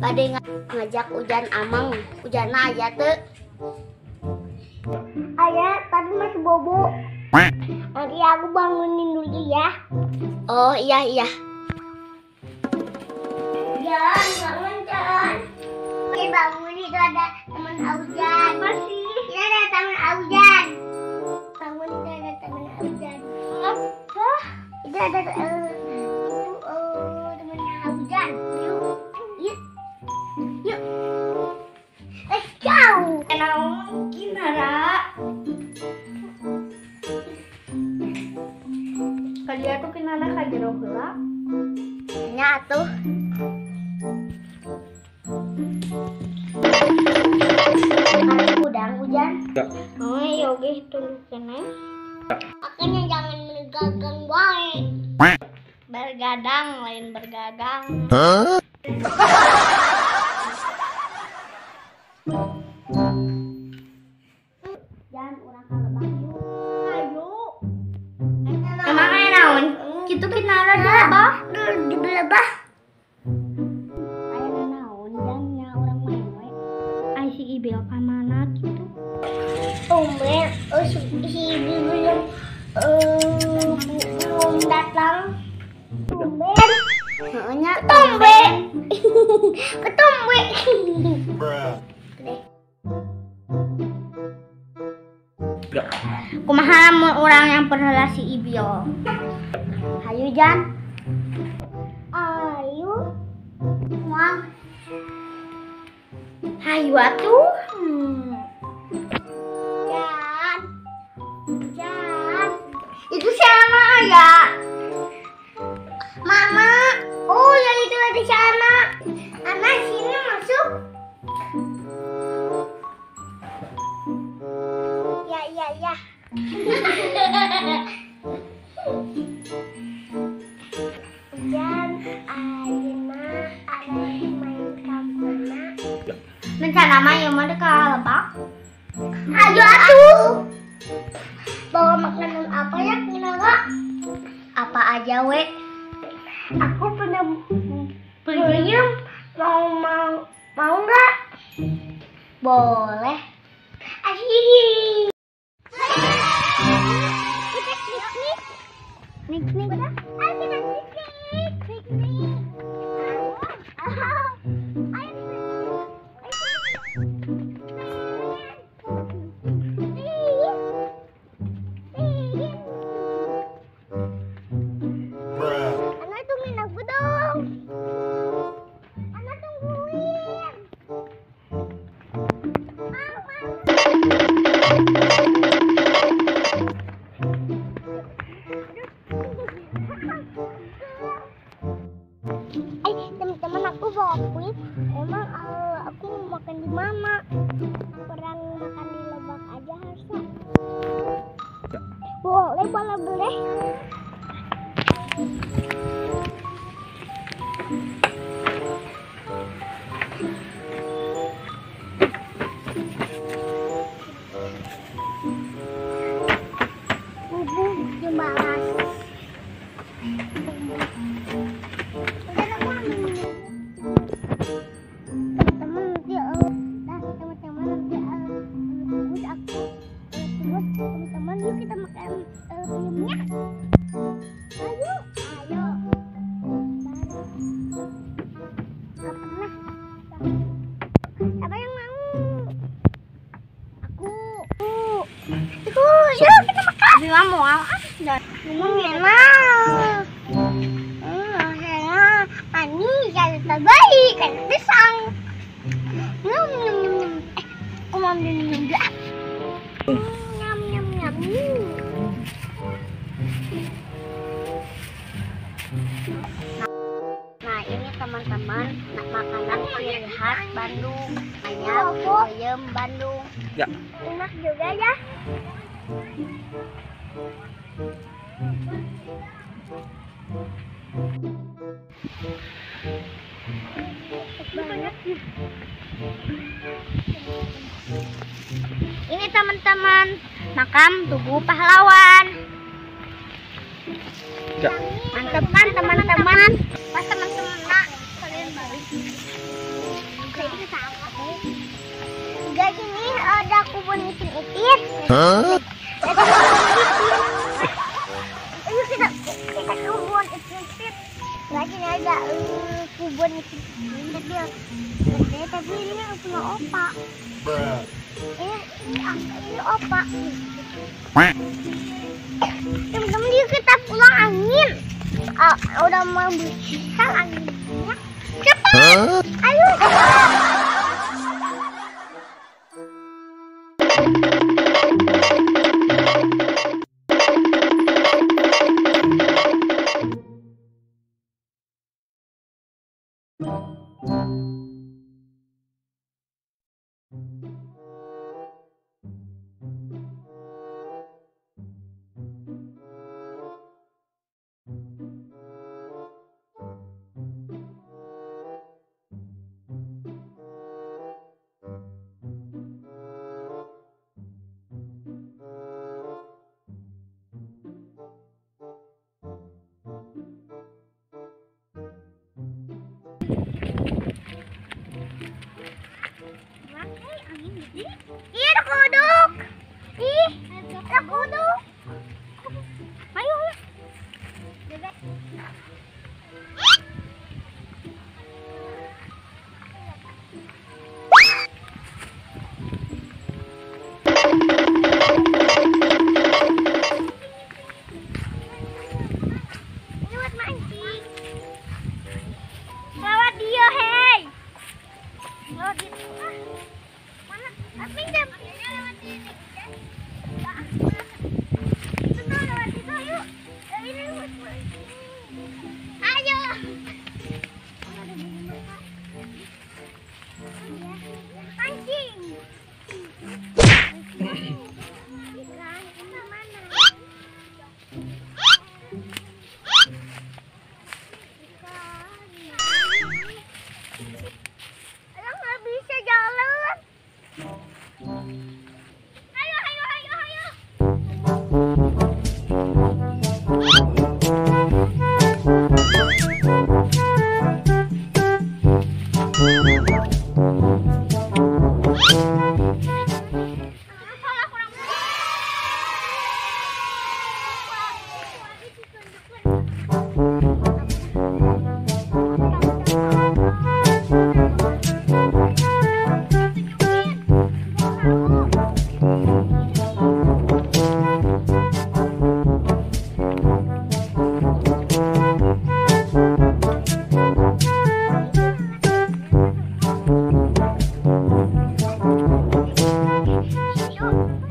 Bade ngajak hujan amang, hujan aja tuh. Ayah, tadi masih bobo. Nanti aku bangunin dulu ya. Oh iya. Jan, bangun Jan. Oke, bangun, itu ada teman Aujan. Masih. Ini ada teman Aujan. Bangun, itu ada teman Aujan. Apa? Itu ada temannya Aujan. Yuk. Let's go. Kenal mungkin, Nara. Kalian tuh kenal kajero heula? Nya atuh. Udang hujan. Oh, iya oke tuluh kene. Makanya jangan bergagang wae. Bergadang lain bergagang. Jangan urang kalebak yuk. Ayo. Emang aya naon? Kitu kinara lebah. Di lebah. Aya naon jangan urang main we. Ai si Ibil ka mana kitu? Tumben, si Ibil belum datang. Tumben. Heeh, ketombe. Kumaha lamun urang yang perheula si Ibil? Hayu Jan. Ayo. Moal. Hayu atuh. Jan. Itu siapa ya? Mama. Oh, yang itu ada siapa? Anak sini masuk. Ya. Jan, ayeuna ada main kampungna. Rencana mah yang mau lebak. Ayo atuh. Bawa makanan apa ya, Kinara? Apa aja, we? Aku punya peyem. Mau nggak? Boleh. Asyik. Piknik. Anak tungguin aku dong. Anak tungguin. Teman-teman aku bawa kuis. Emang aku mau makan di mana? Kurang makan di lebak aja harusnya. Boleh boleh. Jembalas. Teman-teman yuk kita makan peyemnya. Ayo. Siapa yang mau? Aku. Yuk kita makan. Abi mau enak. Manis yang terbaik kan pisang. Aku mau minum juga. Nyam. Nah ini teman-teman makanan ciri khas Bandung, namanya peyem Bandung. Ya. Enak juga ya. Ini teman-teman makam Tugu Pahlawan. Ya. Mantap kan teman-teman? Pas teman-teman ada kebun Ipin. Huh? Ada kebun Ipin. Ayo kita kebun Ipin. Nggak sini ada kebun Ipin. Gede tapi ini punya opa. Ini opa. Teman-teman yuk kita pulang angin. Udah mau besar anginnya. Cepat. Huh? Ayo. Iya, ada kodok. Ih, ada kodok. Ayo. Bebek. Ini buat mancing. Lewat dia, hei. Lewat itu. Mana? Pinjam. Lewat sini. Itu tuh lewat situ, yuk. Ini buat mancing. Ayo. Mancing. Ikan, ini mana? Ayo nggak bisa jalan. Ayo. Yuk.